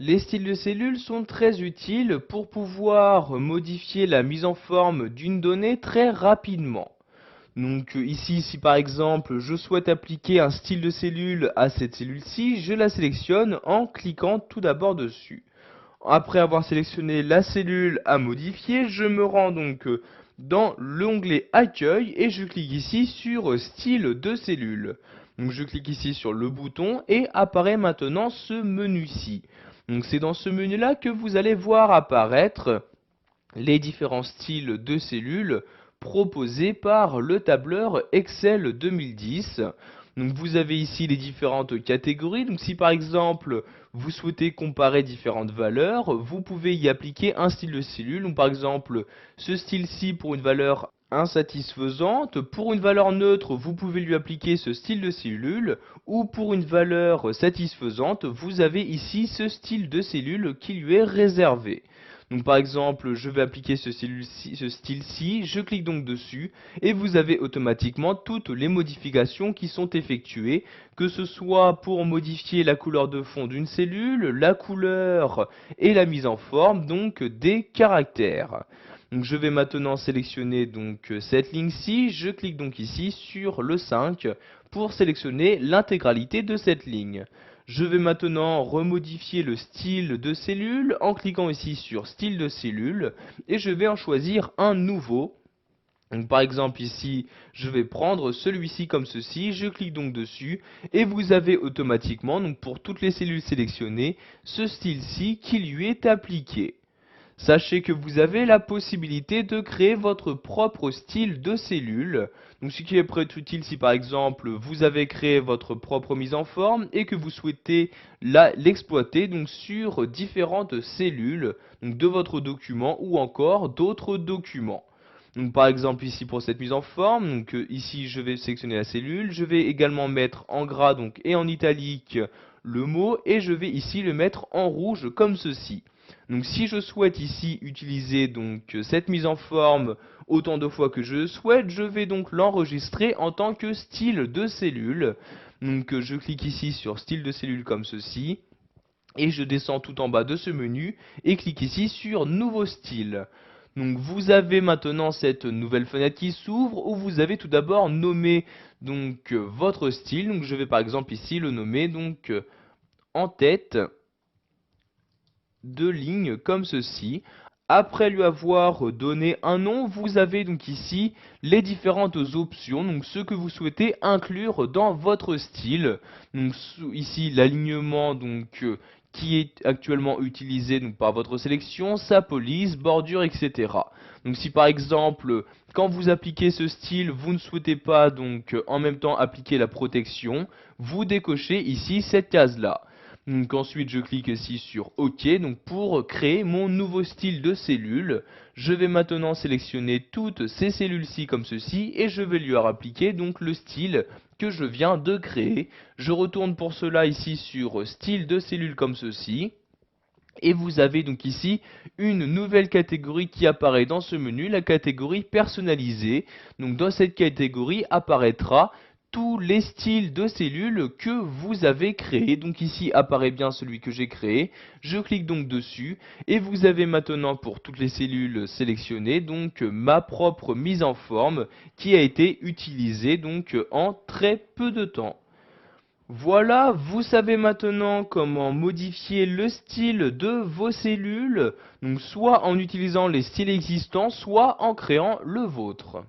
Les styles de cellules sont très utiles pour pouvoir modifier la mise en forme d'une donnée très rapidement. Donc ici, si par exemple je souhaite appliquer un style de cellule à cette cellule-ci, je la sélectionne en cliquant tout d'abord dessus. Après avoir sélectionné la cellule à modifier, je me rends donc dans l'onglet Accueil et je clique ici sur Style de cellule. Donc je clique ici sur le bouton et apparaît maintenant ce menu-ci. Donc c'est dans ce menu-là que vous allez voir apparaître les différents styles de cellules proposés par le tableur Excel 2010. Donc vous avez ici les différentes catégories. Donc si par exemple vous souhaitez comparer différentes valeurs, vous pouvez y appliquer un style de cellule. Donc par exemple ce style-ci pour une valeur insatisfaisante. Pour une valeur neutre, vous pouvez lui appliquer ce style de cellule. Ou pour une valeur satisfaisante, vous avez ici ce style de cellule qui lui est réservé. Donc par exemple, je vais appliquer ce style-ci, je clique donc dessus et vous avez automatiquement toutes les modifications qui sont effectuées, que ce soit pour modifier la couleur de fond d'une cellule, la couleur et la mise en forme donc des caractères. Donc je vais maintenant sélectionner donc cette ligne-ci, je clique donc ici sur le 5 pour sélectionner l'intégralité de cette ligne. Je vais maintenant remodifier le style de cellule en cliquant ici sur style de cellule et je vais en choisir un nouveau. Donc, par exemple ici, je vais prendre celui-ci comme ceci, je clique donc dessus et vous avez automatiquement, donc pour toutes les cellules sélectionnées, ce style-ci qui lui est appliqué. Sachez que vous avez la possibilité de créer votre propre style de cellule. Donc ce qui est très utile si par exemple vous avez créé votre propre mise en forme et que vous souhaitez l'exploiter donc sur différentes cellules donc de votre document ou encore d'autres documents. Donc par exemple ici pour cette mise en forme, donc ici je vais sélectionner la cellule, je vais également mettre en gras donc et en italique le mot et je vais ici le mettre en rouge comme ceci. Donc si je souhaite ici utiliser donc cette mise en forme autant de fois que je le souhaite, je vais donc l'enregistrer en tant que style de cellule. Donc je clique ici sur style de cellule comme ceci et je descends tout en bas de ce menu et clique ici sur nouveau style. Donc vous avez maintenant cette nouvelle fenêtre qui s'ouvre où vous avez tout d'abord nommé donc votre style. Donc je vais par exemple ici le nommer donc en tête de lignes comme ceci. Après lui avoir donné un nom, vous avez donc ici les différentes options, donc ce que vous souhaitez inclure dans votre style. Donc ici l'alignement donc qui est actuellement utilisé donc par votre sélection, sa police, bordure, etc. Donc si par exemple quand vous appliquez ce style, vous ne souhaitez pas donc en même temps appliquer la protection, vous décochez ici cette case là. Donc ensuite je clique ici sur OK donc pour créer mon nouveau style de cellule. Je vais maintenant sélectionner toutes ces cellules-ci comme ceci et je vais lui appliquer donc le style que je viens de créer. Je retourne pour cela ici sur style de cellule comme ceci. Et vous avez donc ici une nouvelle catégorie qui apparaît dans ce menu, la catégorie personnalisée. Donc dans cette catégorie apparaîtra tous les styles de cellules que vous avez créés. Donc ici apparaît bien celui que j'ai créé. Je clique donc dessus et vous avez maintenant pour toutes les cellules sélectionnées donc ma propre mise en forme qui a été utilisée donc en très peu de temps. Voilà, vous savez maintenant comment modifier le style de vos cellules, donc soit en utilisant les styles existants, soit en créant le vôtre.